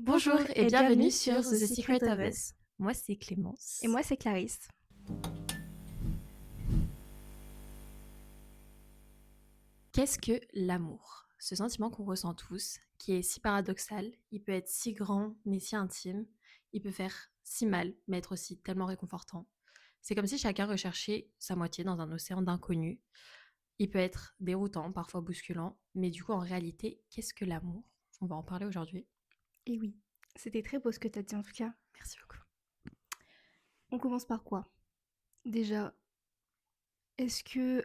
Bonjour Bonjour et et bienvenue bienvenue sur sur The The Secret Secret of of Us. Us. Moi, c'est Et Clémence. moi, c'est Clarisse. Qu'est-ce que l'amour? Ce sentiment qu'on ressent tous, qui est si paradoxal, il peut être si grand mais si intime, il peut faire si mal mais être aussi tellement réconfortant. C'est comme si chacun recherchait sa moitié dans un océan d'inconnus. Il peut être déroutant, parfois bousculant, mais du coup, en réalité, qu'est-ce que l'amour? On va en parler aujourd'hui. Et oui, c'était très beau ce que t'as dit en tout cas. Merci beaucoup. On commence par quoi? Déjà, est-ce que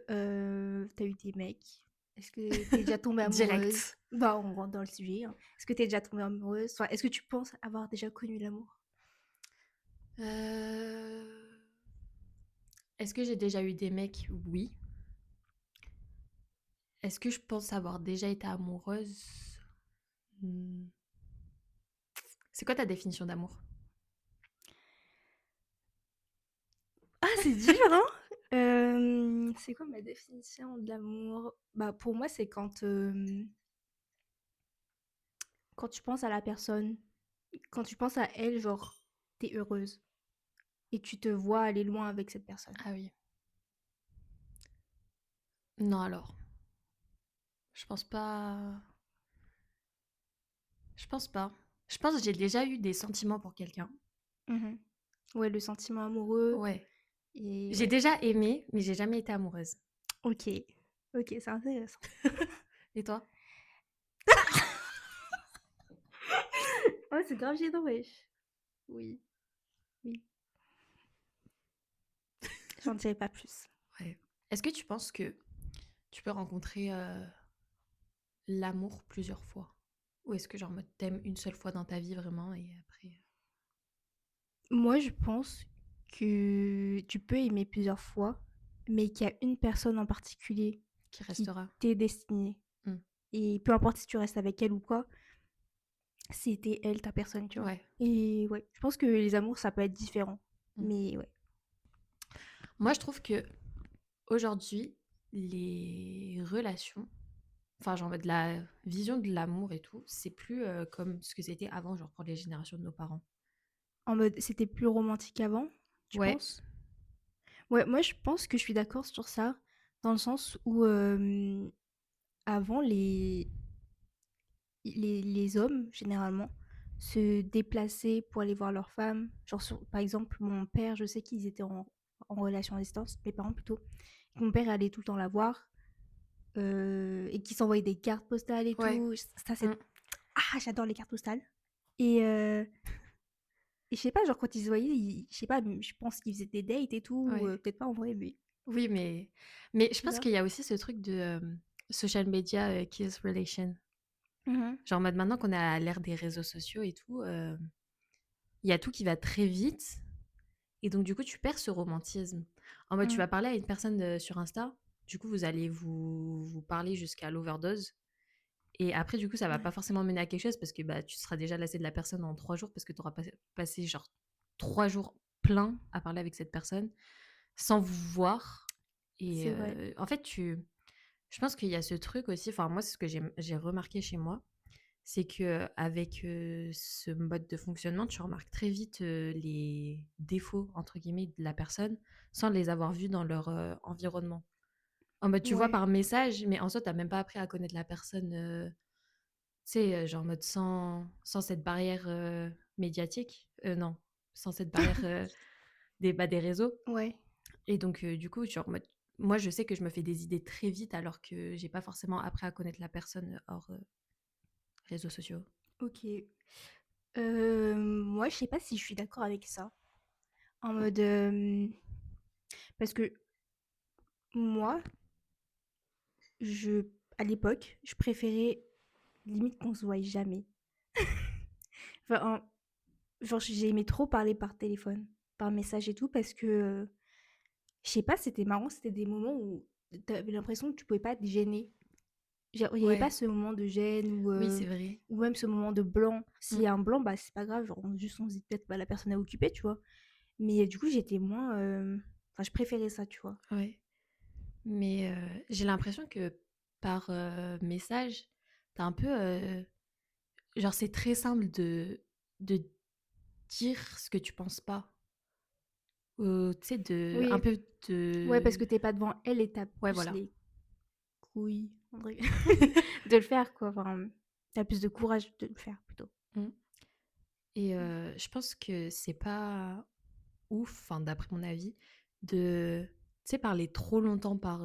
t'as eu des mecs? Est-ce que t'es déjà tombée amoureuse? Direct. Bah, on rentre dans le sujet, hein. Est-ce que t'es déjà tombée amoureuse? Enfin, est-ce que tu penses avoir déjà connu l'amour? Euh, Est-ce que j'ai déjà eu des mecs? Oui. Est-ce que je pense avoir déjà été amoureuse? Hmm. C'est quoi ta définition d'amour? Ah, c'est dur, hein? C'est quoi ma définition de l'amour? Bah, pour moi, c'est quand tu penses à la personne, quand tu penses à elle, genre, t'es heureuse. Et tu te vois aller loin avec cette personne. Ah oui. Non alors. Je pense pas. Je pense pas. Je pense que j'ai déjà eu des sentiments pour quelqu'un. Mhm. Ouais, le sentiment amoureux. Ouais. Et J'ai ouais. déjà aimé, mais j'ai jamais été amoureuse. Ok. Ok, c'est intéressant. Et toi? Ouais, c'est grave gênant, wesh. Oui, oui. J'en dirai pas plus. Ouais. Est-ce que tu penses que tu peux rencontrer l'amour plusieurs fois? Ou est-ce que genre en mode t'aimes une seule fois dans ta vie vraiment et après Moi, je pense que tu peux aimer plusieurs fois, mais qu'il y a une personne en particulier qui qui restera? t'est destinée. Hmm. Et peu importe si tu restes avec elle ou quoi, c'était elle, ta personne, tu vois. Ouais. Et ouais, je pense que les amours, ça peut être différent. Hmm. Mais ouais. Moi, je trouve que aujourd'hui, les relations, enfin, genre, en mode la vision de l'amour et tout, c'est plus comme ce que c'était avant, genre pour les générations de nos parents. En mode, c'était plus romantique avant, tu Ouais, penses? Ouais, moi je pense que je suis d'accord sur ça, dans le sens où avant les hommes, généralement, se déplaçaient pour aller voir leurs femmes. Genre, par exemple, mon père, je sais qu'ils étaient en relation à distance, mes parents plutôt. Mon père allait tout le temps la voir et qui s'envoyait des cartes postales et ouais. tout. Ça, Mm. c'est. Ah, j'adore les cartes postales. Et je sais pas, genre quand ils se voyaient, je sais pas, je pense qu'ils faisaient des dates et tout, ou Ouais. peut-être pas en vrai, mais Oui, mais je tu pense vois? qu'il y a aussi ce truc de social media kiss relation. Mhm. Genre, en mode maintenant qu'on est à l'ère des réseaux sociaux et tout, il y a tout qui va très vite. Et donc, du coup, tu perds ce romantisme. En mode, tu Mm. vas parler à une personne sur Insta, du coup, vous allez vous parler jusqu'à l'overdose. Et après, du coup, ça va Ouais. pas forcément mener à quelque chose parce que bah, tu seras déjà lassé de la personne en 3 jours parce que tu auras passé genre 3 jours pleins à parler avec cette personne sans vous voir. Et C'est vrai. en fait, je pense qu'il y a ce truc aussi, enfin moi, c'est ce que j'ai remarqué chez moi, c'est que avec ce mode de fonctionnement, tu remarques très vite les défauts, entre guillemets, de la personne sans les avoir vus dans leur environnement. En mode, tu vois Ouais. par message, mais en soi, t'as même pas appris à connaître la personne tu sais, genre en mode sans cette barrière médiatique. Non, sans cette barrière des réseaux. Ouais. Et donc, du coup, genre, moi, je sais que je me fais des idées très vite alors que j'ai pas forcément appris à connaître la personne hors réseaux sociaux. Ok. Moi, je sais pas si je suis d'accord avec ça. En mode, parce que moi, je, à l'époque, je préférais limite qu'on se voie jamais. Enfin, genre, j'ai aimé trop parler par téléphone, par message et tout, parce que, je sais pas, c'était marrant, c'était des moments où t'avais l'impression que tu pouvais pas te gêner. Genre, il y avait pas Ouais, ce moment de gêne oui, c'est vrai. ou même ce moment de blanc. S'il Mm, y a un blanc, bah, c'est pas grave, genre, juste on se dit peut-être, bah, la personne est occupée, tu vois. Mais du coup, j'étais moins, enfin, je préférais ça, tu vois? ouais. Mais j'ai l'impression que par message, t'as un peu genre, c'est très simple de dire ce que tu penses pas. Tu sais, de un Oui, peu ouais, parce que de t'es pas devant elle et t'as ouais, plus voilà. les couilles, André, de le faire, quoi. Enfin, tu plus de courage de le faire, plutôt. Mmh et Mmh. je pense que c'est pas ouf, enfin, d'après mon avis, de, tu sais, parler trop longtemps par,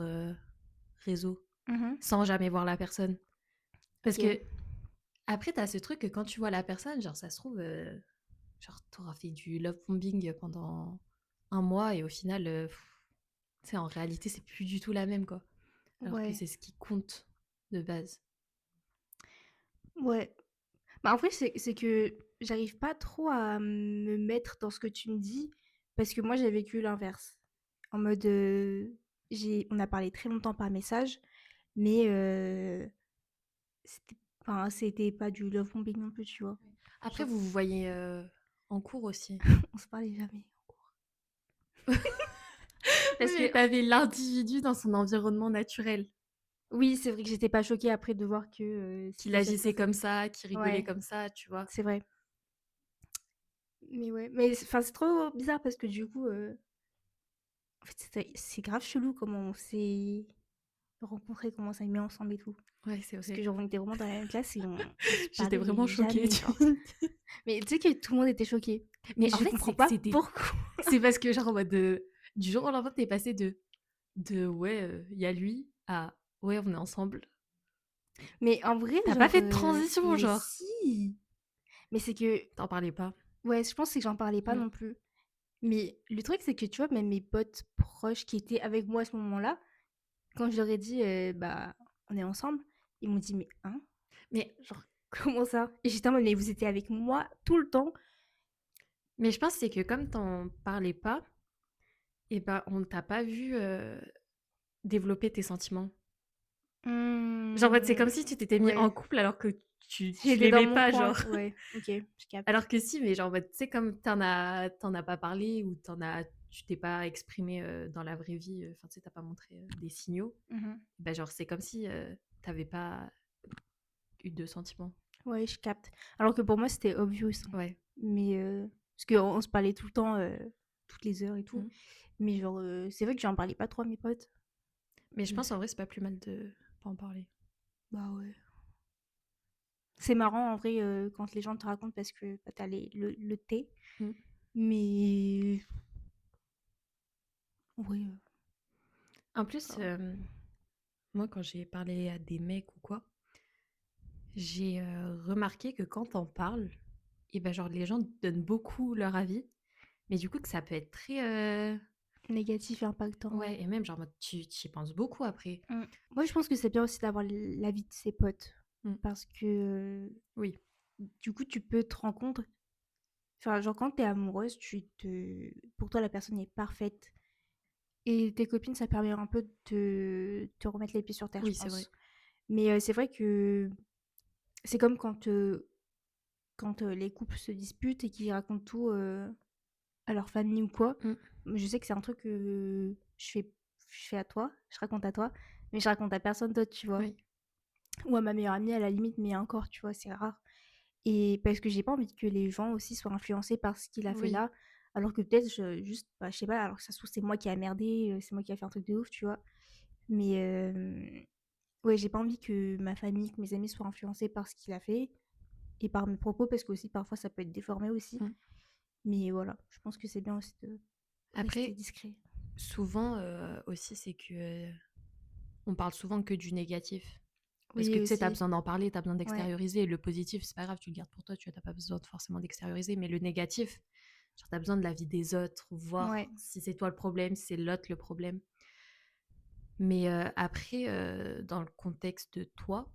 réseau, Mmh. sans jamais voir la personne. Parce OK. que après t'as ce truc que quand tu vois la personne, genre, ça se trouve, genre, tu fait du love bombing pendant un mois et au final, tu sais, en réalité, c'est plus du tout la même, quoi. Alors que Ouais, c'est ce qui compte de base. ouais. Bah, en vrai, c'est que j'arrive pas trop à me mettre dans ce que tu me dis, parce que moi, j'ai vécu l'inverse. En mode, on a parlé très longtemps par message, mais c'était c'était pas du love bombing non plus, tu vois? Après, Genre, vous vous voyez, en cours aussi? on se parlait jamais en cours. Parce que Mais tu avais l'individu dans son environnement naturel, oui, c'est vrai que j'étais pas choquée après de voir que, qu'il c'était cette agissait personne. comme ça, qu'il rigolait Ouais, comme ça, tu vois? c'est vrai. Mais ouais, mais c'est trop bizarre parce que du coup, en fait, c'est grave chelou comment on s'est rencontrés, comment on s'est mis ensemble et tout. Ouais, c'est Parce que vrai. genre on était vraiment dans la même classe et on se J'étais vraiment parlait choquée, jamais, tu genre. me dis. Mais tu sais que tout le monde était choqué. Mais Et en je fait, comprends c'est que pas c'était pourquoi. c'est parce que genre en mode, du jour au lendemain, tu es passé de «Ouais, il y a lui» à «Ouais, on est ensemble». Mais en vrai, Tu as pas genre, fait de transition, mais genre? si! Mais c'est que Tu en parlais pas? ouais, je pense que c'est que j'en parlais pas Mmh. non plus. Mais le truc, c'est que tu vois, même mes potes proches qui étaient avec moi à ce moment-là, quand je leur ai dit, bah, on est ensemble, ils m'ont dit: «Mais hein? Mais Genre, comment ça?» Et j'étais en mode: «Mais vous étiez avec moi tout le temps?» mais je pense que c'est que comme tu en parlais pas et ben, on t'a pas vu, développer tes sentiments. Genre, en fait, c'est comme Mmh, si tu t'étais mis en ouais. couple alors que tu J'étais dans l'aimais mon pas, coin, genre. ouais, OK, je capte. Alors que si, mais genre, en mode, tu sais, comme tu en as pas parlé ou tu t'es pas exprimé, dans la vraie vie, enfin, tu sais, tu pas montré, des signaux, Mmh. bah, genre, c'est comme si, tu pas eu de sentiments. Ouais, je capte. Alors que pour moi, c'était obvious, hein. Ouais. Mais parce qu'on se parlait tout le temps, toutes les heures et tout. Mmh. Mais genre, c'est vrai que j'en parlais pas trop à mes potes. Mais je Heu, pense, en vrai, c'est pas plus mal de pas en parler. bah, ouais. C'est marrant en vrai, quand les gens te racontent parce que, bah, tu les le thé. Mmh. Mais ouais, En plus, grave. moi, quand j'ai parlé à des mecs ou quoi, j'ai, remarqué que quand tu en parles et ben genre, les gens donnent beaucoup leur avis, mais du coup, que ça peut être très, Négatif et impactant, ouais ouais. et même genre en mode tu y penses beaucoup après. Mmh. Moi, je pense que c'est bien aussi d'avoir l'avis de ses potes Mmh. parce que, Oui, du coup, tu peux te rendre compte enfin, genre, quand t'es amoureuse, pour toi, la personne est parfaite et tes copines, ça permet un peu de te remettre les pieds sur terre, je oui, c'est vrai. pense. Mais c'est vrai que c'est comme quand, les couples se disputent et qu'ils racontent tout, à leur famille ou quoi. Mmh. Je sais que c'est un truc que je fais à toi, je raconte à toi, mais je raconte à personne d'autre, tu vois? Oui, Ou à ma meilleure amie à la limite, mais encore, tu vois? C'est rare et parce que j'ai pas envie que les gens aussi soient influencés par ce qu'il a fait oui. là, alors que peut-être juste, bah, je sais pas, alors que ça se trouve, c'est moi qui ai merdé, c'est moi qui a fait un truc de ouf, tu vois? Mais ouais, j'ai pas envie que ma famille, que mes amis soient influencés par ce qu'il a fait et par mes propos parce qu'aussi parfois ça peut être déformé aussi. Mmh. Mais voilà, je pense que c'est bien aussi de rester Après, discret. souvent, aussi, c'est que, on parle souvent que du négatif. Parce que Oui tu sais, tu as aussi, besoin d'en parler, tu as besoin ouais. d'extérioriser. Le positif, c'est pas grave, tu le gardes pour toi, tu as pas besoin forcément d'extérioriser. Mais le négatif, genre, tu as besoin de l'avis des autres, Ouais. voir si c'est toi le problème, si c'est l'autre le problème. Mais après, dans le contexte de toi,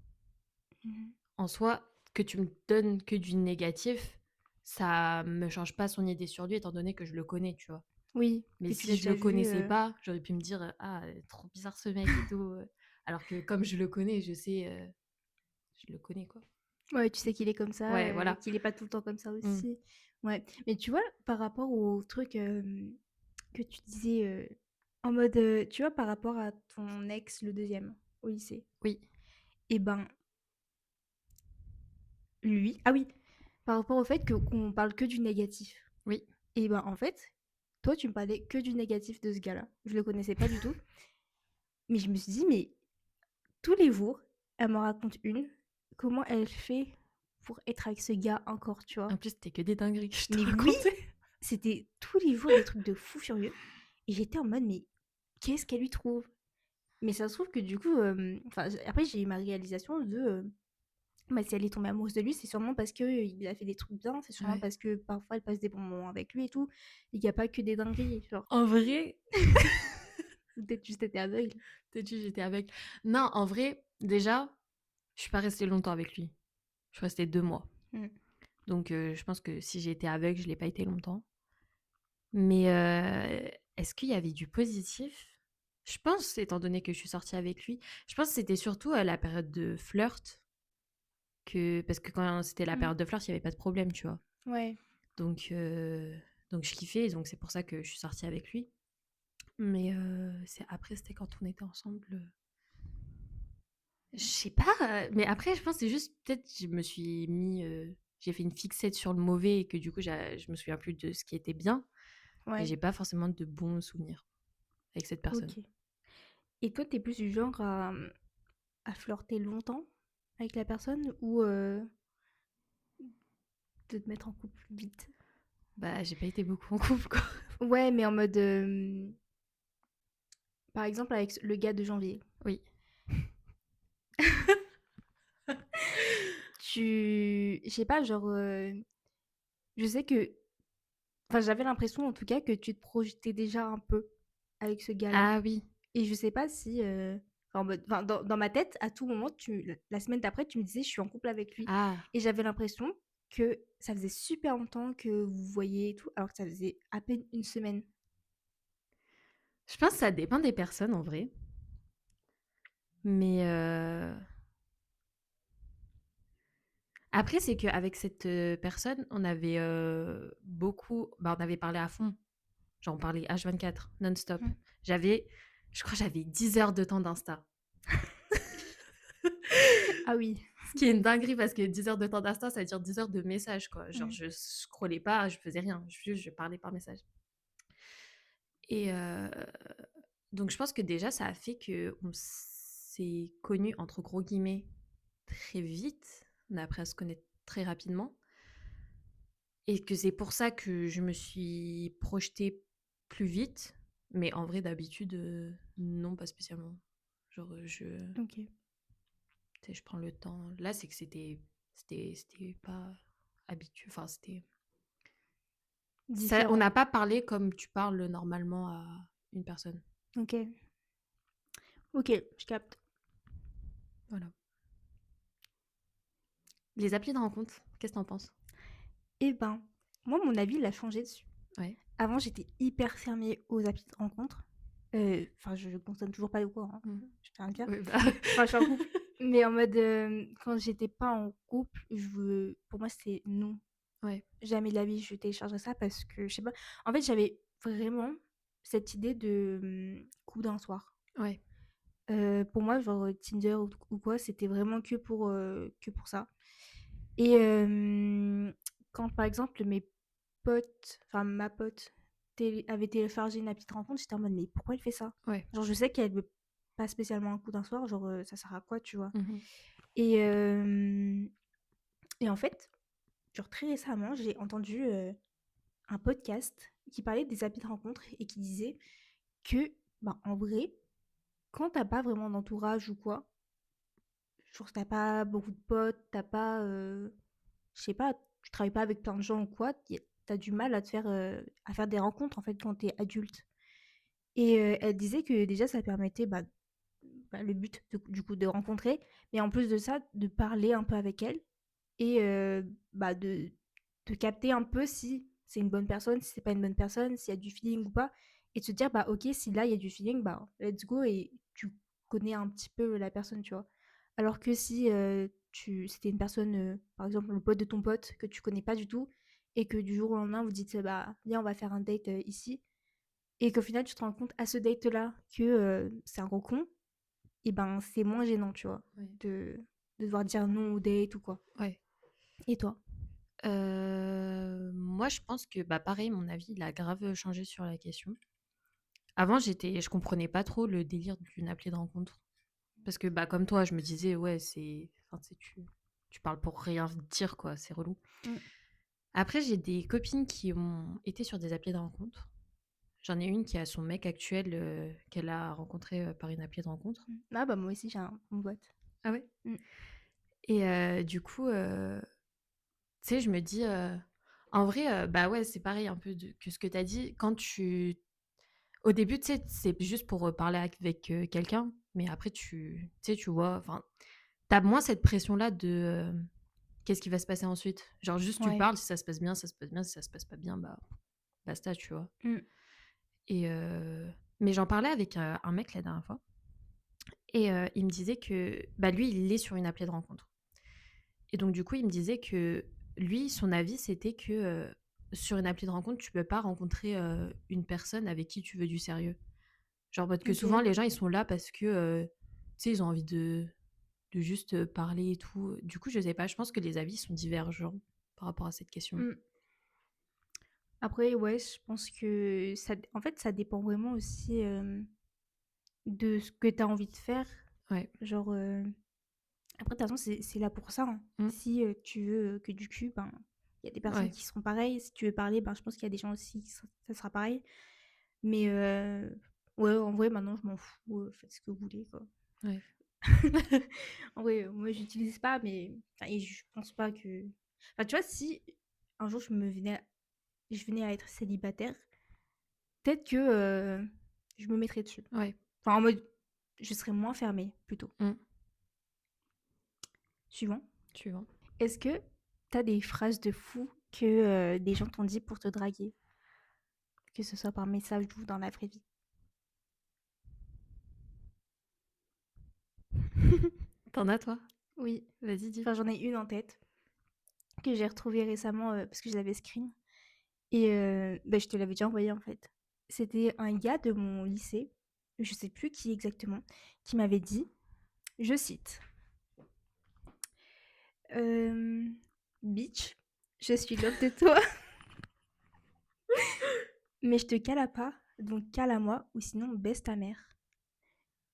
Mmh. en soi, que tu me donnes que du négatif, ça me change pas son idée sur lui étant donné que je le connais, tu vois? Oui, Mais que tu si l'as je déjà le vu, connaissais pas, j'aurais pu me dire, «Ah, trop bizarre ce mec et tout», alors que comme je le connais, je sais, je le connais, quoi. ouais, tu sais qu'il est comme ça, Ouais, voilà. qu'il est pas tout le temps comme ça Mmh. aussi. Ouais, mais tu vois, par rapport au truc, que tu disais, en mode, tu vois, par rapport à ton ex, le deuxième au lycée Oui. et ben, lui ah oui, par rapport au fait qu'on parle que du négatif. Oui. Et ben, en fait, toi, tu me parlais que du négatif de ce gars-là. Je le connaissais pas du tout, mais je me suis dit: «Mais tous les jours, elle m'en raconte une. Comment elle fait pour être avec ce gars encore?» tu vois? En plus, c'était que des dingueries que je te Mais oui! racontais. C'était tous les jours des trucs de fou furieux et j'étais en mode: «Mais qu'est-ce qu'elle lui trouve?» Mais ça se trouve que du coup, enfin, après j'ai eu ma réalisation de, bah, si elle est tombée amoureuse de lui, c'est sûrement parce qu'il a fait des trucs bien, c'est sûrement Ouais. parce que parfois elle passe des bons moments avec lui et tout, et qu'il y a pas que des dingueries, genre. En vrai, Ou peut-être juste tu aveugle. peut-être que j'étais avec. Non, en vrai, déjà, je suis pas restée longtemps avec lui. Je suis restée 2 mois. Mmh. Donc, je pense que si j'ai été aveugle, je l'ai pas été longtemps. Mais, est-ce qu'il y avait du positif? Je pense, étant donné que je suis sortie avec lui, je pense que c'était surtout, la période de flirt parce que quand c'était la Mmh. période de flirt, il y avait pas de problème, tu vois? Ouais. Donc, je kiffais, donc c'est pour ça que je suis sortie avec lui. Mais, c'était quand on était ensemble, je sais pas, mais après je pense que c'est juste peut-être je me suis mis, j'ai fait une fixette sur le mauvais et que du coup je me souviens plus de ce qui était bien et Ouais. j'ai pas forcément de bons souvenirs avec cette personne. OK. Et toi, tu es plus du genre à flirter longtemps avec la personne ou de te mettre en couple vite? Bah, j'ai pas été beaucoup en couple, quoi. Ouais, mais en mode, par exemple avec le gars de janvier. Oui. Je sais pas, genre, je sais que enfin, j'avais l'impression en tout cas que tu te projetais déjà un peu avec ce gars-là Ah oui. et je sais pas si, enfin, en mode enfin, dans ma tête, à tout moment, la semaine d'après, tu me disais: «Je suis en couple avec lui» Ah! et j'avais l'impression que ça faisait super longtemps que vous vous voyiez et tout, alors que ça faisait à peine une semaine. Je pense que ça dépend des personnes en vrai, mais, après c'est qu'avec cette, personne, on avait, on avait parlé à fond. Genre on parlait H24 non-stop. Mmh. J'avais je crois que j'avais 10 heures de temps d'Insta. Ah oui. Ce qui est une dinguerie parce que 10 heures de temps d'Insta, ça veut dire 10 heures de messages, quoi. Genre Mmh. je scrollais pas, je faisais rien, je parlais par message et donc je pense que déjà ça a fait qu'on s'est connus entre gros guillemets «très vite». On a appris à se connaître très rapidement et que c'est pour ça que je me suis projetée plus vite. Mais en vrai d'habitude, non pas spécialement. Genre, OK. tu sais, je prends le temps. Là, c'est que c'était pas habituel. Enfin, c'était ça on Différent. n'a pas parlé comme tu parles normalement à une personne. OK. OK, je capte. Voilà. Les applis de rencontre, qu'est-ce que tu penses? Eh ben, moi, mon avis, il a changé dessus. Ouais. Avant, j'étais hyper fermée aux applis de rencontres. Enfin, je consomme toujours pas de quoi, hein, Mmh. je tiens à le dire. Oui, bah, Enfin, je suis en couple, mais en mode, quand j'étais pas en couple, pour moi, c'était non. ouais, Jamais de la vie, je téléchargerais ça parce que, je sais pas, en fait, j'avais vraiment cette idée de, coup d'un soir. ouais, Pour moi, genre, Tinder ou quoi, c'était vraiment que pour ça et quand, par exemple, mes potes, enfin ma pote avait téléchargé une appli de rencontre, j'étais en mode: «Mais pourquoi elle fait ça?» ouais. Genre, je sais qu'elle veut pas spécialement un coup d'un soir, genre, ça sert à quoi, tu vois? Mmh. Et et en fait, genre très récemment, j'ai entendu, un podcast qui parlait des applis de rencontre et qui disait que, bah, en vrai, quand tu pas vraiment d'entourage ou quoi, genre si tu pas beaucoup de potes, t'as pas, je sais pas, tu travailles pas avec plein de gens ou quoi, tu du mal à faire des rencontres, en fait, quand t'es adulte. Et elle disait que déjà ça permettait, le but du coup de rencontrer, mais en plus de ça, de parler un peu avec elle et de capter un peu si c'est une bonne personne, si c'est pas une bonne personne, s'il y a du feeling ou pas et de se dire: «Bah, OK, si là il y a du feeling, bah, let's go» et tu connais un petit peu la personne, tu vois? Alors que si, c'était une personne, par exemple le pote de ton pote que tu connais pas du tout et que du jour au lendemain vous dites: «Bah, viens on va faire un date, ici» et qu'au final tu te rends compte à ce date-là que, c'est un gros con et ben, c'est moins gênant, tu vois? Ouais, De devoir dire non au date ou quoi. ouais. Et toi? Moi, je pense que, bah, pareil, mon avis, il a grave changé sur la question. Avant, je comprenais pas trop le délire d'une appelée de rencontre. Parce que, bah, comme toi, je me disais, ouais, enfin, tu parles pour rien dire, quoi, c'est relou. Mmh. Après, j'ai des copines qui ont été sur des appelés de rencontre. J'en ai une qui a son mec actuel qu'elle a rencontré par une appelée de rencontre. Ah bah, moi aussi j'ai un boîte. Ah ouais? Mmh. Et du coup, tu sais, je me dis, en vrai, bah ouais, c'est pareil un peu que ce que tu as dit. Au début, tu sais, c'est juste pour parler avec quelqu'un, mais après, tu sais, tu vois, enfin, t'as moins cette pression-là de qu'est-ce qui va se passer ensuite. Genre, juste tu Ouais. parles, si ça se passe bien, ça se passe bien, si ça se passe pas bien, bah basta, tu vois. Mmh. Et mais j'en parlais avec un mec la dernière fois, et il me disait que, bah lui, il est sur une appelée de rencontre. Et donc, du coup, il me disait que lui, son avis, c'était que sur une appli de rencontre, tu peux pas rencontrer une personne avec qui tu veux du sérieux. Genre, en mode que souvent, OK. les gens, ils sont là parce que, tu sais, ils ont envie de juste parler et tout. Du coup, je sais pas, je pense que les avis sont divergents par rapport à cette question. Mmh. Après, ouais, je pense que en fait, ça dépend vraiment aussi, de ce que tu as envie de faire. Ouais. Genre, après de toute façon, c'est là pour ça, hein. Mm. Si, tu veux, que du cul, ben, il y a des personnes Ouais. qui seront pareilles. Si tu veux parler, ben, je pense qu'il y a des gens aussi ça sera pareil. Mais, ouais, en vrai, maintenant, je m'en fous, faites ce que vous voulez, quoi. Ouais. En vrai, moi, j'utilise pas, mais enfin et je pense pas que enfin, tu vois, si un jour je venais à être célibataire, peut-être que, je me mettrais dessus. Ouais. Enfin, en mode, je serais moins fermée, plutôt. Mm. Suivant. Suivant. Est-ce que tu as des phrases de fou que, des gens t'ont dit pour te draguer? Que ce soit par message ou dans la vraie vie? T'en as, toi? Oui. Vas-y, dis. Enfin, j'en ai une en tête que j'ai retrouvée récemment, parce que je l'avais screen et bah, je te l'avais déjà envoyé, en fait. C'était un gars de mon lycée, je sais plus qui exactement, qui m'avait dit, je cite: «Bitch, je suis l'homme de toi, mais je te cale à pas, donc cale à moi ou sinon baisse ta mère».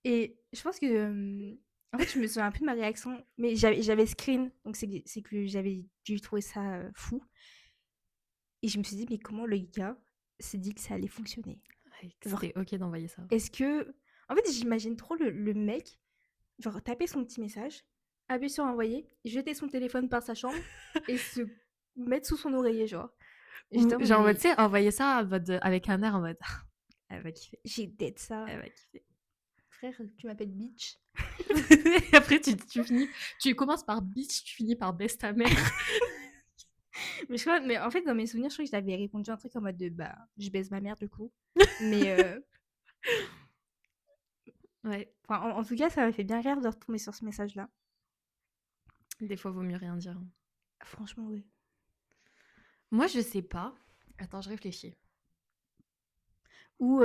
Et je pense que, en fait, je me souviens un peu de ma réaction, mais j'avais screen, donc c'est que j'avais dû trouver ça, fou et je me suis dit: «Mais comment le gars s'est dit que ça allait fonctionner?» Ouais, que Genre, c'était ok d'envoyer ça. est-ce que en fait, j'imagine trop le mec, genre taper son petit message, appuyer sur envoyer, jeter son téléphone par sa chambre et se mettre sous son oreiller, genre. Ou J'étais en mode: genre, en mode, tu «Mais sais, envoyer ça en mode, avec un air en mode, elle va kiffer, j'ai dead ça. elle va kiffer. Frère, tu m'appelles bitch?» Et après, tu commences par bitch, tu finis par baisse ta mère. Mais je crois mais en fait, dans mes souvenirs, je crois que je t'avais répondu un truc en mode de: «Bah, je baise ma mère, du coup». Mais Ouais, enfin, en tout cas, ça m'a fait bien rire de retomber sur ce message-là. des fois, vaut mieux rien dire, hein. Franchement, oui. Moi, je sais pas. Attends, je réfléchis. Ou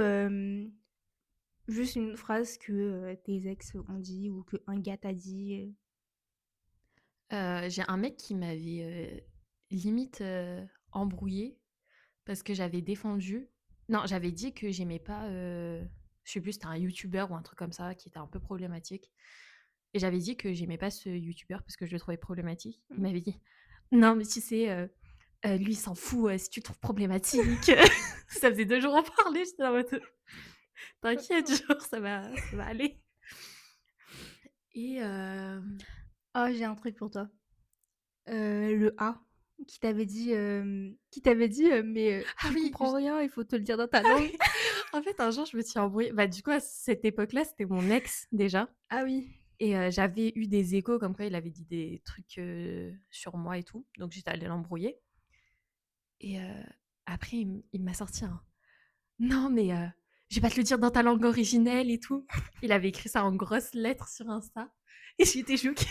juste une phrase que, tes ex ont dit ou qu'un gars t'a dit, J'ai un mec qui m'avait limite embrouillée parce que j'avais défendu. Non, j'avais dit que j'aimais pas. Je sais plus, c'était un youtubeur ou un truc comme ça qui était un peu problématique. Et j'avais dit que j'aimais pas ce youtubeur parce que je le trouvais problématique. Il mmh. m'avait dit non, mais tu sais, lui, il s'en fout si tu le trouves problématique. Ça faisait 2 jours en parler. J'étais en mode t'inquiète, genre, ça va aller. Et Oh, j'ai un truc pour toi. Le A qui t'avait dit, «Mais, ah tu oui, comprends rien, il faut te le dire dans ta ah langue». oui, en fait, un jour, je me suis embrouillée. Bah, du coup, à cette époque-là, c'était mon ex déjà. Ah oui. Et j'avais eu des échos comme quoi il avait dit des trucs sur moi et tout. Donc j'étais allée l'embrouiller. Et après, il m'a sorti un non, mais je vais pas te le dire dans ta langue originelle et tout. Il avait écrit ça en grosses lettres sur Insta. Et j'étais choquée.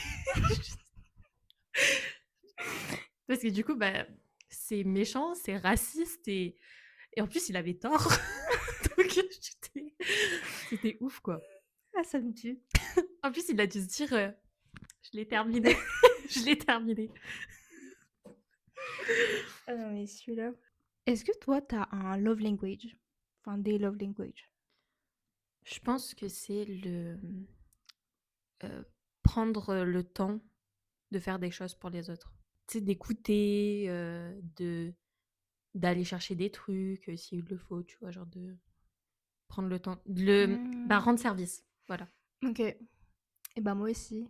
Parce que du coup, bah, c'est méchant, c'est raciste et en plus, il avait tort. Donc c'était ouf, quoi. Ah, ça me tue. En plus, il a dû se dire je l'ai terminé. Je l'ai terminé. Ah non, mais celui-là. Est-ce que toi, t'as un love language? Enfin, des love language. Je pense que c'est prendre le temps de faire des choses pour les autres. Tu sais, d'écouter, d'aller chercher des trucs, s'il le faut, tu vois? Genre de prendre le temps de Hmm, rendre service, voilà. ok. Et ben moi aussi,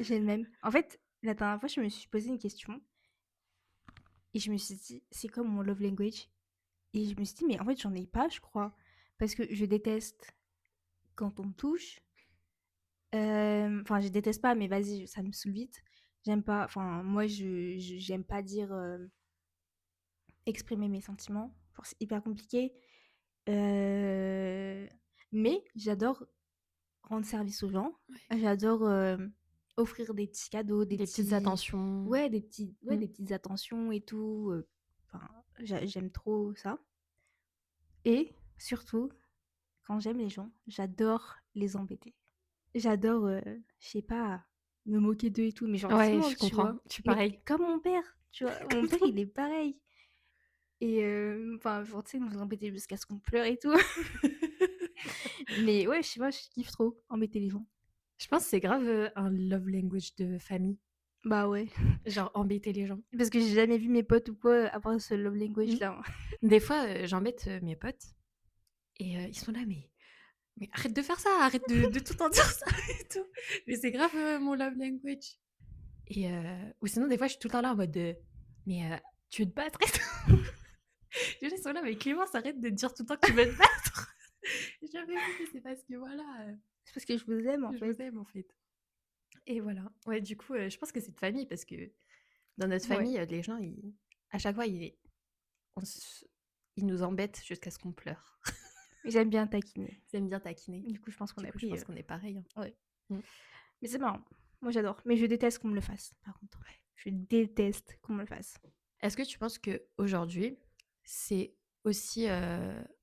j'ai le même. En fait, la dernière fois, je me suis posé une question et je me suis dit, c'est quoi mon love language? Et je me suis dit, mais en fait, j'en ai pas, je crois. Parce que je déteste quand on me touche. Enfin, je déteste pas, mais vas-y, ça me saoule vite. J'aime pas, enfin, moi, j'aime pas dire, exprimer mes sentiments. Genre, c'est hyper compliqué. Euh, mais j'adore rendre service aux gens. J'adore offrir des petits cadeaux, des Des petites petits, attentions. ouais, Mmh. des petites attentions et tout. Enfin, j'aime trop ça. Et surtout, quand j'aime les gens, j'adore les embêter. J'adore, je sais pas, me moquer d'eux et tout, mais Ouais, gentiment, je tu comprends. vois. Je suis Mais pareille. comme mon père, tu vois. Mon Comme père, toi. il est pareil. Et enfin, genre, tu sais, nous embêter jusqu'à ce qu'on pleure et tout. Mais ouais, je sais pas, je kiffe trop embêter les gens. Je pense que c'est grave, un love language de famille, Bah ouais. genre embêter les gens. Parce que j'ai jamais vu mes potes ou quoi avoir ce love Mmh. language-là, hein. Des fois, j'embête, mes potes et ils sont là: «Mais arrête de faire ça, arrête de tout le temps dire ça et tout». Mais c'est grave, mon love language et ou sinon des fois je suis tout le temps là en mode, «Mais tu veux te battre et tout?» Les gens ils sont là: «Mais Clémence, arrête de dire tout le temps que tu veux te battre». Et je leur fais: «Oui, mais c'est parce que voilà, C'est parce que je vous aime, en je vous fait. aime en fait». Et voilà. Ouais, du coup, je pense que c'est de famille parce que dans notre Ouais. famille, les gens ils à chaque fois on s ils nous embêtent jusqu'à ce qu'on pleure. J'aime bien taquiner. Ils aiment bien taquiner. Du coup, je pense qu'on Du a coup, je pris. pense qu'on est pareil, hein. Ouais. Mmh. Mais c'est marrant. Moi, j'adore. Mais je déteste qu'on me le fasse, par contre. Je déteste qu'on me le fasse. Est-ce que tu penses qu'aujourd'hui, c'est aussi,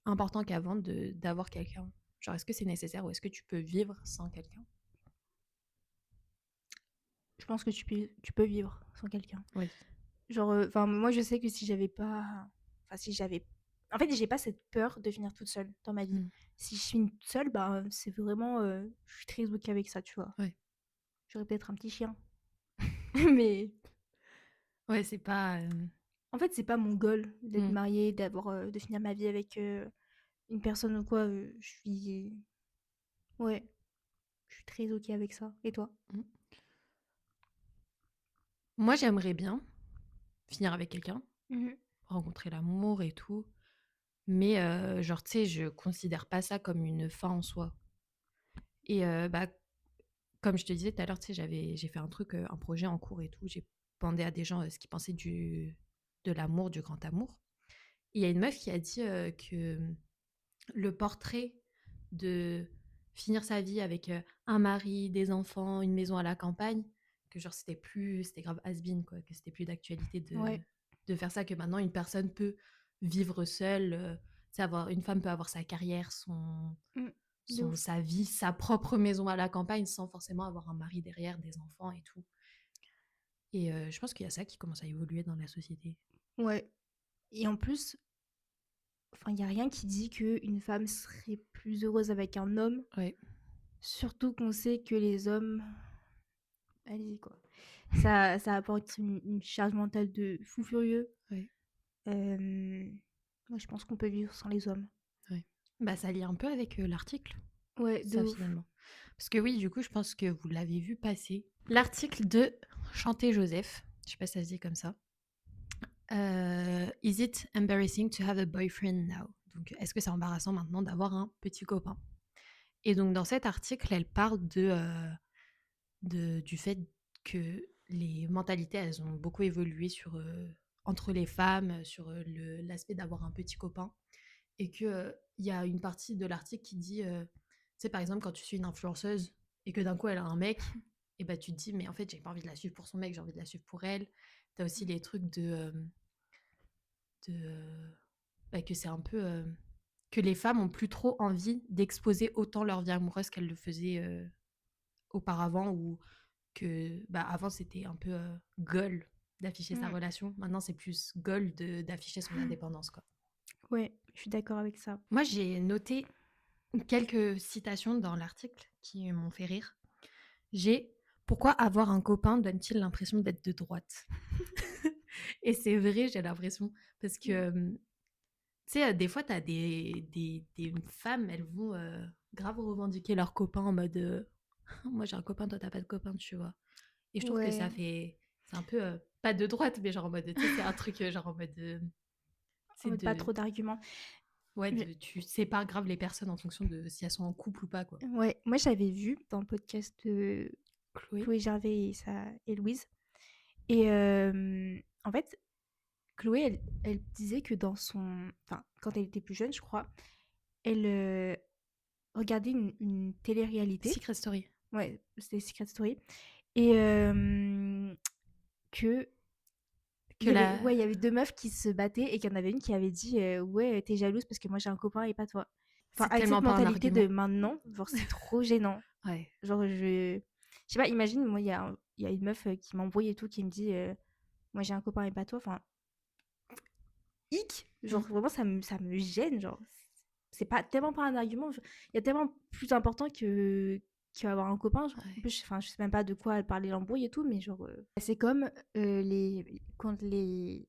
important qu'avant d'avoir quelqu'un? Genre, est-ce que c'est nécessaire ou est-ce que tu peux vivre sans quelqu'un? Je pense que tu peux vivre sans quelqu'un. Oui. Genre, enfin, moi, je sais que si j'avais pas. Enfin, si j'avais. En fait, j'ai pas cette peur de finir toute seule dans ma vie. Mmh. Si je finis toute seule, bah, c'est vraiment. Je suis très OK avec ça, tu vois. Ouais. J'aurais peut-être un petit chien. Mais Ouais, c'est pas, en fait, c'est pas mon goal d'être mmh. mariée, d'avoir, de finir ma vie avec une personne ou quoi. Je suis. Ouais, je suis très OK avec ça. Et toi? Mmh. Moi, j'aimerais bien finir avec quelqu'un, Mhm. rencontrer l'amour et tout, mais genre, tu sais, je considère pas ça comme une fin en soi et bah, comme je te disais tout à l'heure, tu sais, j'ai fait un truc, un projet en cours et tout. J'ai demandé à des gens, ce qu'ils pensaient de l'amour, du grand amour. Il y a une meuf qui a dit, que, le portrait de finir sa vie avec, un mari, des enfants, une maison à la campagne, que genre c'était grave has-been quoi, que c'était plus d'actualité Ouais. de faire ça, que maintenant une personne peut vivre seule, tu sais avoir une femme peut avoir sa carrière, Mm. De ouf. sa vie, sa propre maison à la campagne sans forcément avoir un mari derrière, des enfants et tout. Et je pense qu'il y a ça qui commence à évoluer dans la société. Ouais. Et en plus, enfin, il y a rien qui dit qu'une femme serait plus heureuse avec un homme, Ouais. surtout qu'on sait que les hommes, allez-y quoi, ça apporte une charge mentale de fou furieux. Ouais, Euh, Moi, je pense qu'on peut vivre sans les hommes. ouais. Bah, ça lie un peu avec, l'article, Ouais, de ça ouf. finalement. Parce que oui, du coup, je pense que vous l'avez vu passer. L'article de Chanté Joseph, je sais pas si ça se dit comme ça. Is it embarrassing to have a boyfriend now? Donc, est-ce que c'est embarrassant maintenant d'avoir un petit copain? Et donc, dans cet article, elle parle du fait que les mentalités, elles ont beaucoup évolué entre les femmes, sur l'aspect d'avoir un petit copain. Et qu'il y a une partie de l'article qui dit, tu sais, par exemple, quand tu suis une influenceuse et que d'un coup, elle a un mec, et bah tu te dis, mais en fait, j'ai pas envie de la suivre pour son mec, j'ai envie de la suivre pour elle. T'as aussi les trucs bah, que c'est un peu... que les femmes ont plus trop envie d'exposer autant leur vie amoureuse qu'elles le faisaient auparavant, ou que bah, avant, c'était un peu goal. d'afficher sa Mm. relation. Maintenant, c'est plus gold d'afficher son indépendance, quoi. Ouais, je suis d'accord avec ça. Moi, j'ai noté quelques citations dans l'article qui m'ont fait rire. J'ai pourquoi avoir un copain donne-t-il l'impression d'être de droite? Et c'est vrai, j'ai l'impression. Parce que, tu sais, des fois, t'as des femmes, elles vont grave revendiquer leur copain en mode moi j'ai un copain, toi t'as pas de copain, tu vois. Et je trouve que ça Ouais, fait. C'est un peu pas de droite, mais genre en mode. Tu sais, c'est un truc genre en mode. en C'est mode pas de. trop d'arguments. Ouais, Mais- tu sépares grave les personnes en fonction de si elles sont en couple ou pas, quoi. Ouais, moi j'avais vu dans le podcast de Chloé? Chloé Gervais et Louise. Et en fait, Chloé, elle disait que dans son... Enfin, quand elle était plus jeune, je crois, elle regardait une télé-réalité. Secret Story. Ouais, c'était Secret Story. Et que... Que la. Ouais, il y avait deux meufs qui se battaient et qu'il y en avait une qui avait dit ouais, t'es jalouse parce que moi j'ai un copain et pas toi. Enfin, C'est avec cette tellement pas un mentalité de argument. maintenant, genre c'est trop gênant. Ouais. Genre, je sais pas, imagine, moi, il y a une meuf qui m'embrouille et tout, qui me dit moi j'ai un copain et pas toi. Enfin, hic! Genre, Mm. vraiment, ça me gêne. Genre, c'est pas tellement pas un argument. Il y a tellement plus important qu'avoir un copain. Genre, en Ouais. plus, enfin, je sais même pas de quoi elle parlait l'embrouille et tout, mais genre, c'est comme quand il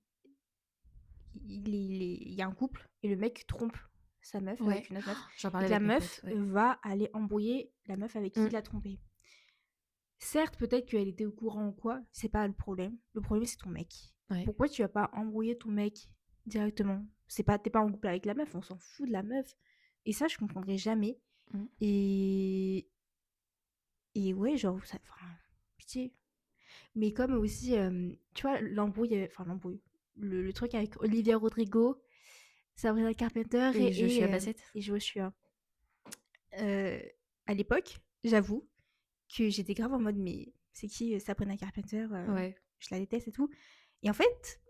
y a un couple et le mec trompe sa meuf Ouais. avec une autre meuf J'en et parlais que la avec mes potes, meuf ouais. va aller embrouiller la meuf avec qui Mm. il a trompé. Certes, peut-être qu'elle était au courant ou quoi, c'est pas le problème. Le problème, c'est ton mec. Ouais. Pourquoi tu vas pas embrouiller ton mec directement? C'est pas, t'es pas en couple avec la meuf, on s'en fout de la meuf. Et ça, je comprendrai jamais. Mm. Et, et ouais, genre, ça, enfin, pitié. Mais comme aussi, tu vois, l'embrouille, le truc avec Olivia Rodrigo, Sabrina Carpenter Et Joshua Bassett. et Joshua. Euh, à l'époque, j'avoue que j'étais grave en mode, mais c'est qui Sabrina Carpenter Ouais. Je la déteste et tout. Et en fait,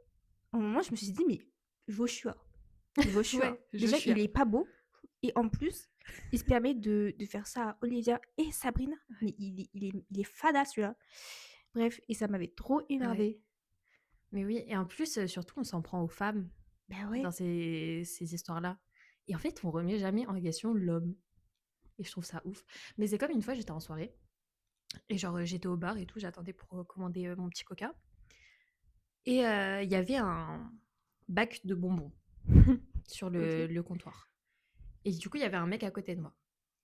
au moment, je me suis dit, mais Joshua, Joshua, Ouais, déjà, il Joshua. est pas beau. Et en plus, il se permet de faire ça à Olivia et Sabrina. Mais il est fada, celui-là. Bref, et ça m'avait trop Ouais. énervé. Mais oui, et en plus, surtout, on s'en prend aux femmes Ben dans ouais. ces histoires-là. Et en fait, on remet jamais en question l'homme. Et je trouve ça ouf. Mais c'est comme une fois, j'étais en soirée. Et genre, j'étais au bar et tout, j'attendais pour commander mon petit coca. Et il y avait un bac de bonbons sur Ok. le comptoir. Et du coup, il y avait un mec à côté de moi.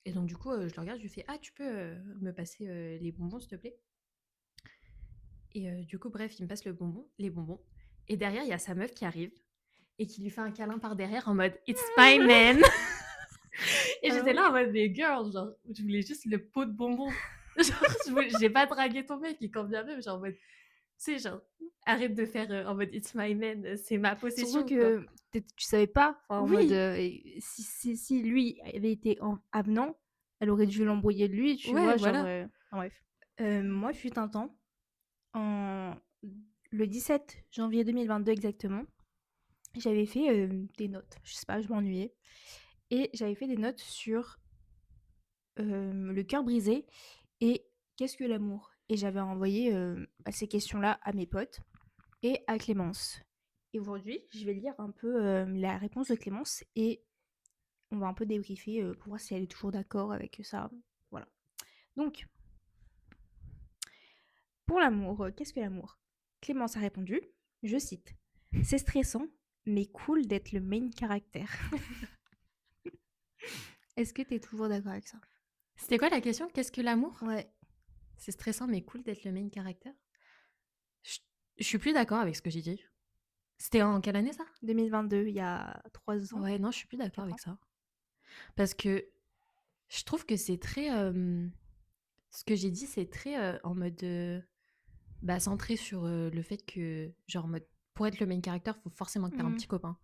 Et donc, du coup, je le regarde, je lui fais: Ah, tu peux me passer les bonbons, s'il te plaît? Et du coup, bref, il me passe les bonbons. Et derrière, il y a sa meuf qui arrive et qui lui fait un câlin par derrière en mode It's fine, man. Et Ah j'étais ouais. là en mode Mais girl, genre, je voulais juste le pot de bonbons. Genre, j'ai pas dragué ton mec, et quand bien même, genre, en mode, tu sais, genre, arrête de faire en mode It's my man, c'est ma Surtout possession, quoi. que tu savais pas, enfin, en mode, Oui, si lui avait été avenant, elle aurait dû l'embrouiller de lui, tu ouais, vois, genre, voilà. enfin, bref. Moi, fut un temps, en le 17 janvier 2022 exactement, j'avais fait des notes. Je sais pas, je m'ennuyais. Et j'avais fait des notes sur le cœur brisé et qu'est-ce que l'amour. Et j'avais envoyé ces questions-là à mes potes et à Clémence. Et aujourd'hui, je vais lire un peu la réponse de Clémence et on va un peu débriefer pour voir si elle est toujours d'accord avec ça. Voilà. Donc, pour l'amour, qu'est-ce que l'amour? Clémence a répondu, je cite, c'est stressant, mais cool d'être le main caractère. Est-ce que t'es toujours d'accord avec ça? C'était quoi la question? Qu'est-ce que l'amour? Ouais, C'est stressant, mais cool d'être le main character. Je, je suis plus d'accord avec ce que j'ai dit. C'était en quelle année, ça? 2022, il y a 3 ans, Ouais, non, je suis plus d'accord 4 avec ans. ça. Parce que je trouve que c'est très. Ce que j'ai dit, c'est très en mode. Bah, centré sur le fait que, genre, en mode, pour être le main character, faut forcément que t'aies un Mm. petit copain.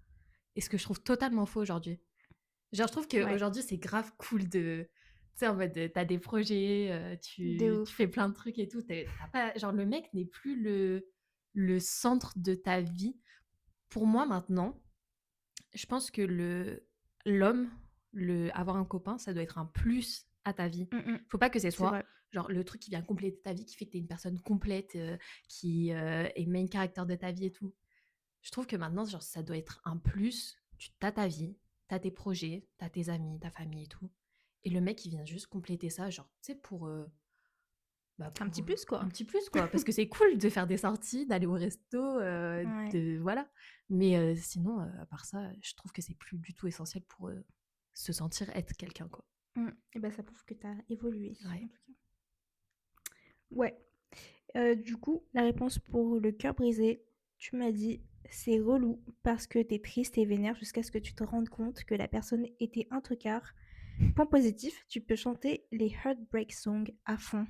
Et ce que je trouve totalement faux aujourd'hui. Genre, je trouve Ouais, qu'aujourd'hui, c'est grave cool de. Tu sais, en mode, t'as des projets, de tu ouf. fais plein de trucs et tout. T'as pas, genre, le mec n'est plus le centre de ta vie. Pour moi, maintenant, je pense que l'homme, avoir un copain, ça doit être un plus à ta vie. Mmh mh. Faut pas que ce C'est soit vrai. genre le truc qui vient compléter ta vie, qui fait que tu es une personne complète, qui, est main character de ta vie et tout. Je trouve que maintenant, genre, ça doit être un plus. Tu as ta vie, tu as tes projets, tu as tes amis, ta famille et tout. Et le mec, il vient juste compléter ça, genre, tu sais, Un petit plus, un quoi. petit plus, quoi. Parce que c'est cool de faire des sorties, d'aller au resto, Ouais. de voilà. Mais sinon, à part ça, je trouve que c'est plus du tout essentiel pour se sentir être quelqu'un, quoi. Et bah, ça prouve que tu as évolué, Ouais. en tout cas. Ouais. Du coup, la réponse pour le cœur brisé, tu m'as dit: «C'est relou parce que tu es triste et vénère jusqu'à ce que tu te rendes compte que la personne était un tocard». Point positif, tu peux chanter les heartbreak songs à fond.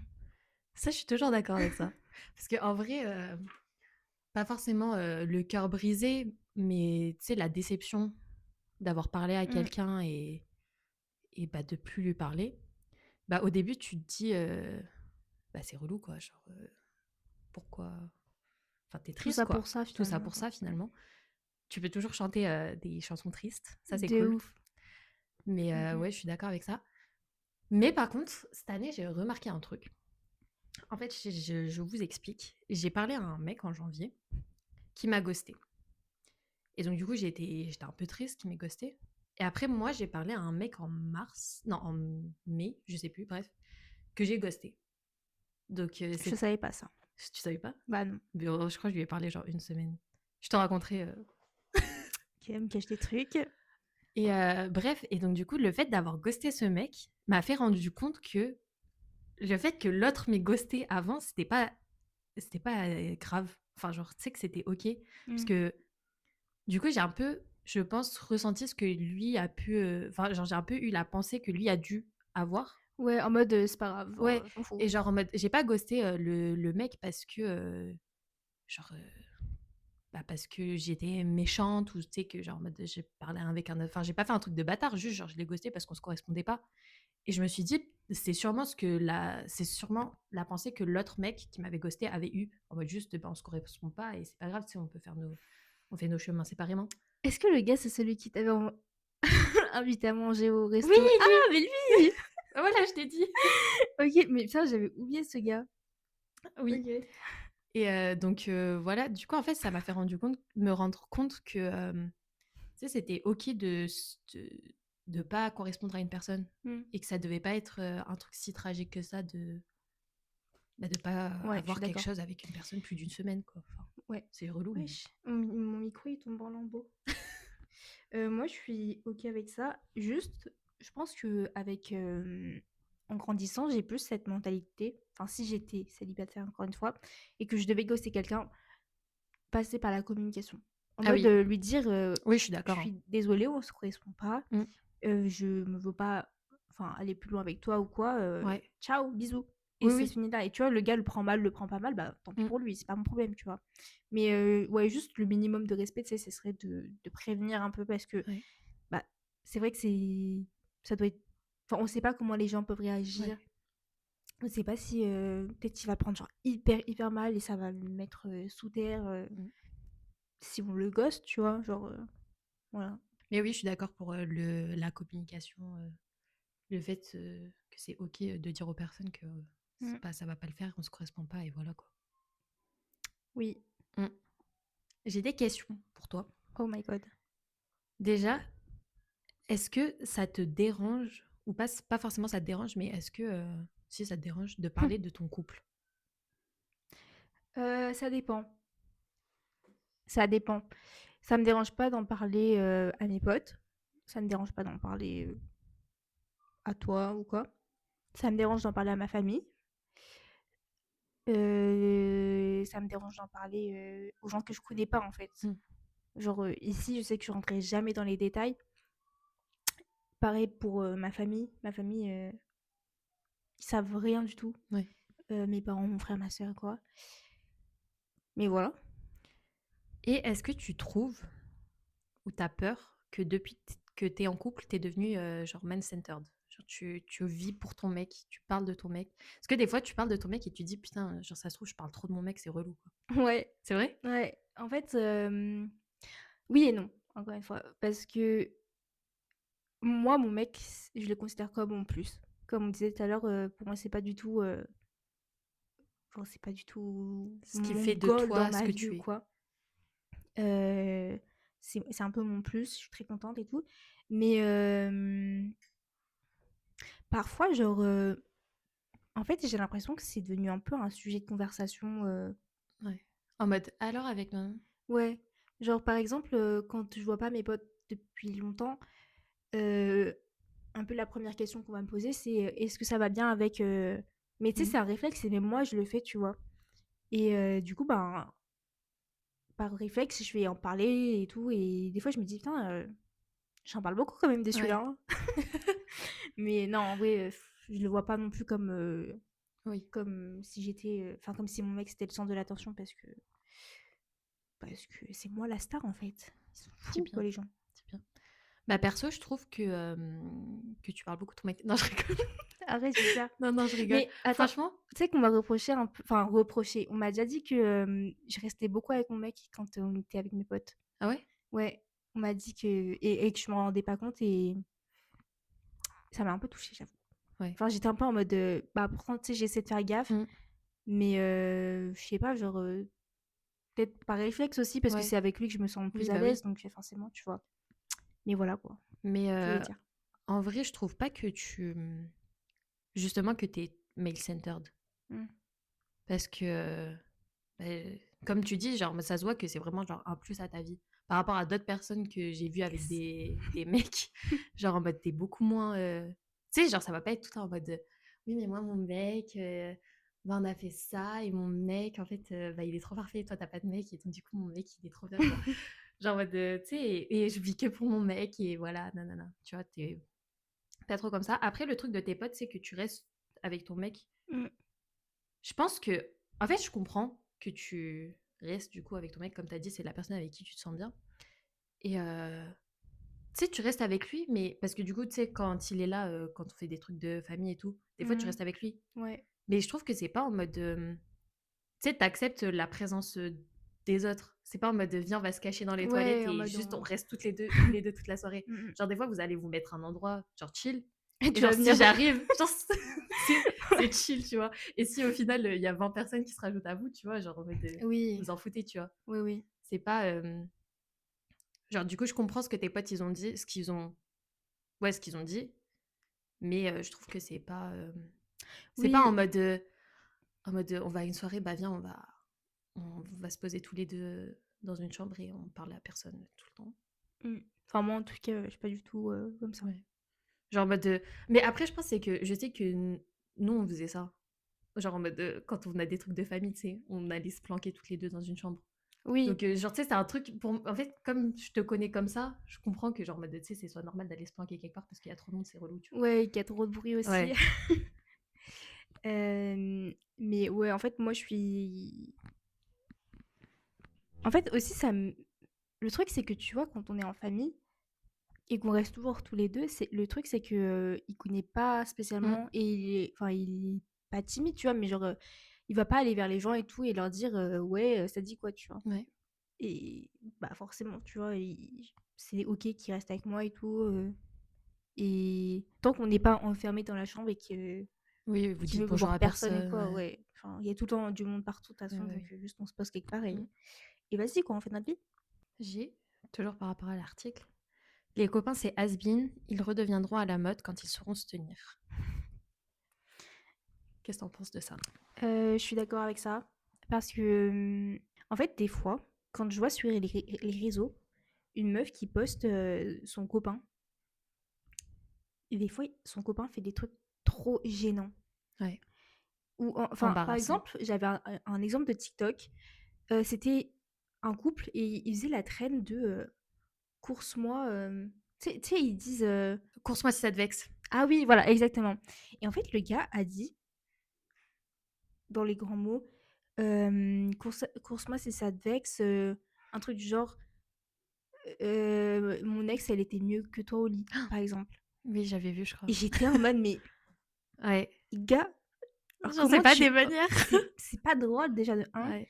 Ça, je suis toujours d'accord avec ça. Parce qu'en vrai, pas forcément le cœur brisé, mais tu sais, la déception d'avoir parlé à Mmh. quelqu'un et bah, de plus lui parler. Bah, au début, tu te dis, bah, c'est relou, quoi. Genre, pourquoi. Enfin, t'es Tout triste, ça pour quoi. ça Tout ça finalement, pour quoi. ça, Ouais. finalement. Tu peux toujours chanter des chansons tristes. Ça, c'est De cool. ouf. Mais Mmh. ouais, je suis d'accord avec ça. Mais par contre, cette année, j'ai remarqué un truc. En fait, je vous explique. J'ai parlé à un mec en janvier qui m'a ghosté. Et donc, du coup, j'étais un peu triste qu'il m'ait ghosté. Et après, moi, j'ai parlé à un mec en mars, non, en mai, je sais plus, bref, que j'ai ghosté. Donc, Je savais pas ça. tu savais pas? Bah non. Mais, je crois que je lui ai parlé genre une semaine. Je te raconterai. OK, elle me cache des trucs. Et bref, et donc, du coup, le fait d'avoir ghosté ce mec m'a fait rendre compte que le fait que l'autre m'ait ghosté avant, c'était pas grave. Enfin, genre, tu sais que c'était OK. Parce Mmh. que du coup, j'ai un peu, je pense, ressenti ce que lui a pu. Enfin, genre, j'ai un peu eu la pensée que lui a dû avoir. Ouais, en mode, c'est pas grave, genre, Ouais, je m'en fous. et genre en mode, j'ai pas ghosté le mec parce que, genre, bah, parce que j'étais méchante ou tu sais, que genre en mode, j'ai parlé avec un. Enfin, j'ai pas fait un truc de bâtard, juste genre, je l'ai ghosté parce qu'on se correspondait pas. Et je me suis dit, c'est sûrement la pensée que l'autre mec qui m'avait ghosté avait eu. En mode juste, bah, on se correspond pas et c'est pas grave, tu sais, on fait nos chemins séparément. Est-ce que le gars, c'est celui qui t'avait invité à manger au Oui, resto? Ah, lui! mais lui! Voilà, je t'ai dit. OK, mais putain, j'avais oublié ce gars. Oui. OK. Et donc voilà, du coup, en fait, ça m'a fait me rendre compte que, tu sais, c'était OK de pas correspondre à une personne Mmh. et que ça devait pas être, un truc si tragique que ça de pas Ouais, je suis avoir quelque d'accord. chose avec une personne plus d'une semaine, quoi. Enfin, Ouais. c'est relou, mais Wesh, mon micro, il tombe en lambeaux. Moi, je suis OK avec ça. Juste, je pense qu'avec, en grandissant, j'ai plus cette mentalité, enfin, si j'étais célibataire, encore une fois, et que je devais ghoster quelqu'un, passer par la communication. En ah mode, oui, lui dire, oui, je suis «Je d'accord, hein. suis désolée, on se correspond pas, Mmh, je me veux pas, enfin, aller plus loin avec toi ou quoi, ouais. ciao, bisous» et Oui, ça se oui. finit là et tu vois, le gars le prend mal, le prend pas mal, bah, tant pis Mmh, pour lui, c'est pas mon problème, tu vois? Mais ouais, juste le minimum de respect, tu sais, ce serait de prévenir un peu parce que, ouais, bah, c'est vrai que ça doit être enfin, on sait pas comment les gens peuvent ouais. réagir. On sait pas si, peut-être qu'il va le prendre genre hyper, hyper mal et ça va le mettre, sous terre, Mmh. si on le ghost, tu vois? Genre, voilà. Mais oui, je suis d'accord pour, la communication, le fait, que c'est OK, de dire aux personnes que, Mmh. ça va pas le faire, on se correspond pas et voilà, quoi. Oui. Mmh. J'ai des questions pour toi. Oh my god. Déjà, est-ce que ça te dérange ou pas forcément ça te dérange, mais est-ce que, si ça te dérange de parler de ton couple? Ça dépend, ça dépend. Ça me dérange pas d'en parler, à mes potes. Ça me dérange pas d'en parler, à toi ou quoi. Ça me dérange d'en parler à ma famille. Ça me dérange d'en parler, aux gens que je connais pas, en fait. Mmh. Genre, ici, je sais que je rentrerai jamais dans les détails. Pareil pour, ma famille. Ma famille, ils savent rien du tout. Ouais. Mes parents, mon frère, ma sœur, quoi. Mais voilà. Et est-ce que tu trouves ou tu as peur que depuis que tu es en couple, tu es devenue, genre man centered? Genre tu vis pour ton mec, tu parles de ton mec? Est-ce que des fois tu parles de ton mec et tu dis: «Putain, genre ça se trouve je parle trop de mon mec, c'est relou, quoi». Ouais, C'est vrai? ouais. En fait, oui et non, encore une fois. Parce que moi, mon mec, je le considère comme mon plus. comme on disait tout à l'heure, pour moi, c'est pas du tout, enfin, c'est pas du tout Ce qui mon fait de goal dans toi ce ma que vie ou tu es. quoi. Heu, c'est un peu mon plus, je suis très contente et tout. Mais, parfois, genre, en fait, j'ai l'impression que c'est devenu un peu un sujet de conversation, Ouais. En mode: «Alors avec maman?» ouais. Genre, par exemple, quand je vois pas mes potes depuis longtemps, heu, un peu la première question qu'on va me poser, c'est, «Est-ce que ça va bien avec, mais tu sais, Mmh. c'est un réflexe et même moi, je le fais, tu vois? Et du coup, ben, par réflexe, je vais en parler et tout et des fois, je me dis: «Putain, j'en parle beaucoup quand même de celui-là, Ouais. hein». Mais non, en vrai, je le vois pas non plus comme, Oui, comme si j'étais, enfin, comme si mon mec, c'était le centre de l'attention parce que c'est moi la star, en fait. Ils sont c'est fous, quoi, bien, les gens. c'est bien. Bah, perso, je trouve que tu parles beaucoup de ton mec. Non, je rigole. Arrête, j'exagère. Non, non, je rigole. Mais attends, Franchement tu sais qu'on m'a reproché un peu, enfin reproché, on m'a déjà dit que, je restais beaucoup avec mon mec quand on était avec mes potes. ah ouais? Ouais, on m'a dit que et que je m'en rendais pas compte et ça m'a un peu touchée, j'avoue. Ouais. Enfin, j'étais un peu en mode, bah, pourtant, tu sais, j'essaie de faire gaffe, Mmh. mais je sais pas, genre, peut-être par réflexe aussi parce que Ouais. c'est avec lui que je me sens le Oui, plus à bah, l'aise oui. donc forcément, tu vois? Mais voilà, quoi, Mais je voulais dire. en vrai, je trouve pas que justement que tu es male centered Mmh. parce que, comme tu dis, genre, ça se voit que c'est vraiment, genre, un plus à ta vie. Par rapport à d'autres personnes que j'ai vues avec Yes. des mecs, genre, en mode, tu es beaucoup moins, tu sais, genre, ça va pas être tout le temps en mode, «Oui, mais moi, mon mec, bah, on a fait ça et mon mec, en fait, bah, il est trop parfait. Toi, tu pas de mec et donc du coup, mon mec, il est trop bien», genre, en mode, tu sais et je vis que pour mon mec et voilà, nanana. Tu vois, tu es pas trop comme ça. Après, le truc de tes potes, c'est que tu restes avec ton mec. Mmh. Je pense que, en fait, je comprends que tu restes du coup avec ton mec, comme tu as dit, c'est la personne avec qui tu te sens bien. Et tu sais, tu restes avec lui, mais parce que du coup, tu sais, quand il est là, quand on fait des trucs de famille et tout, des fois, tu Mmh. restes avec lui. Ouais. Mais je trouve que c'est pas en mode, tu sais, t'acceptes la présence des autres. C'est pas en mode, viens, on va se cacher dans les toilettes Ouais, en et mode juste on on reste tous les deux toute la soirée. mmh mh. Genre, des fois, vous allez vous mettre un endroit, genre chill. Et Et tu genre, vas si venir j'arrive, genre, c'est ouais. chill, tu vois. Et si au final, il y a 20 personnes qui se rajoutent à vous, tu vois, genre, en mode, Oui, vous en foutez, tu vois. oui, oui. C'est pas. Genre, du coup, je comprends ce que tes potes, ils ont dit, ce qu'ils ont. Ouais, ce qu'ils ont dit. Mais je trouve que c'est pas. C'est pas Oui, en mode, on va à une soirée, bah viens, on va se poser tous les deux dans une chambre et on parle à personne tout le temps. mmh. Enfin moi en tout cas, je suis pas du tout, comme ça. Ouais. Genre en mode. Mais après, je pense c'est que je sais que nous, on faisait ça. Genre en mode, quand on a des trucs de famille, tu sais, on allait se planquer toutes les deux dans une chambre. Oui, Donc, genre, tu sais, c'est un truc pour. En fait, comme je te connais comme ça, je comprends que, genre, en mode, tu sais, c'est soit normal d'aller se planquer quelque part parce qu'il y a trop de monde, c'est relou, tu ouais, qu'il y a trop de bruit vois. aussi. Ouais. Mais ouais, en fait, moi je suis en fait aussi ça me le truc c'est que tu vois quand on est en famille et qu'on reste toujours tous les 2, c'est le truc c'est que, il connaît pas Mmh. spécialement et il est pas timide, tu vois? Mais genre, il va pas aller vers les gens et tout et leur dire, «Ouais, ça dit quoi?» tu vois? Ouais. Et bah, forcément, tu vois, c'est OK qu'il reste avec moi et tout, et tant qu'on n'est pas enfermé dans la chambre Oui, vous qu'il dites veut bonjour voir à personne ou personne, quoi, ouais. ouais. Enfin, il y a tout le temps du monde partout de toute Ouais, façon, donc ouais. juste on se pose quelque part Mmh. et vas-y quoi, on fait notre vie. J'ai, toujours par rapport à l'article, les copains, c'est has-been, ils redeviendront à la mode quand ils sauront se tenir. Qu'est-ce que t'en penses de ça? Je suis d'accord avec ça parce que, en fait, des fois, quand je vois sur les réseaux, une meuf qui poste, son copain et des fois, son copain fait des trucs trop gênants Ouais. ou enfin, par Embarrassant. exemple, j'avais un exemple de TikTok, c'était un couple et ils faisaient la traîne de, «course-moi», tu sais, ils disent, Course-moi si ça te vexe. ah oui, voilà, exactement et en fait, le gars a dit, dans les grands mots, «Course-moi si ça te vexe», un truc du genre, «Mon ex, elle était mieux que toi au lit», par exemple Oui, j'avais vu, je crois. et j'étais en mode: «Mais Ouais. gars, alors Genre, c'est comment pas des tu manières. c'est pas drôle déjà de 1, Ouais.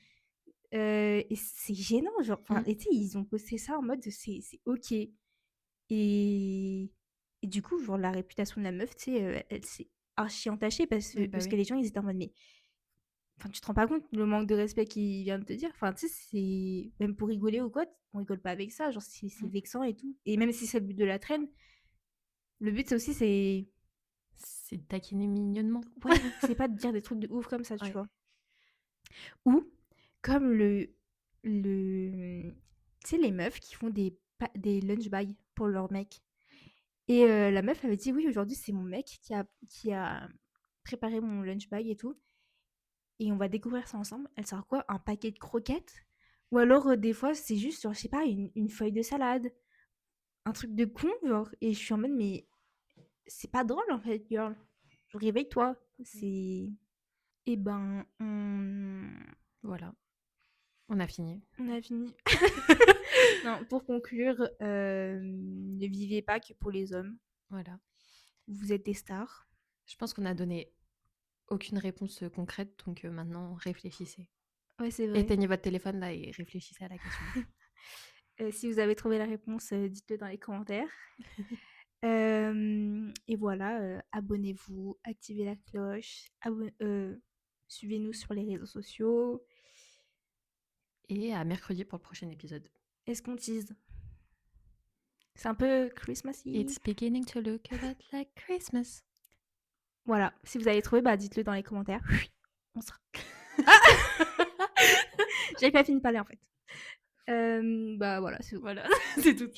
et c'est gênant, genre, enfin Mmh. et tu sais, ils ont posté ça en mode c'est OK et du coup, genre, la réputation de la meuf, tu sais, elle s'est archi entaché parce Oui, bah parce que oui. les gens, ils étaient en mode: «Mais enfin, tu te rends pas compte le manque de respect qu'il vient de te dire?» Enfin, tu sais, c'est même pour rigoler ou quoi, on rigole pas avec ça, genre c'est Mmh. vexant et tout et même si c'est le but de la traîne, le but, c'est aussi c'est C'est de taquiner mignonnement. ouais, c'est pas de dire des trucs de ouf comme ça, tu Ouais. vois? Ou comme le tu sais, les meufs qui font des lunch bags pour leurs mecs et la meuf avait dit: «Oui, aujourd'hui, c'est mon mec qui a préparé mon lunch bag et tout et on va découvrir ça ensemble». Elle sort quoi? Un paquet de croquettes ou alors, des fois, c'est juste genre, je sais pas, une feuille de salade, un truc de con, genre et je suis en mode: «Mais c'est pas drôle, en fait, girl. Genre, réveille-toi». C'est et ben, Voilà, on a fini. on a fini. Non, pour conclure, ne vivez pas que pour les hommes. Voilà. Vous êtes des stars. Je pense qu'on a donné aucune réponse concrète, donc maintenant, réfléchissez. Ouais, c'est vrai. Éteignez votre téléphone là et réfléchissez à la question. Si vous avez trouvé la réponse, dites-le dans les commentaires. Et voilà, abonnez-vous, activez la cloche, suivez-nous sur les réseaux sociaux. Et à mercredi pour le prochain épisode. Est-ce qu'on tease? C'est un peu Christmassy. It's beginning to look a lot like Christmas. Voilà, si vous avez trouvé, bah dites-le dans les commentaires. On sera. J'avais pas fini de parler en fait. Bah voilà, c'est tout. Voilà, c'est tout.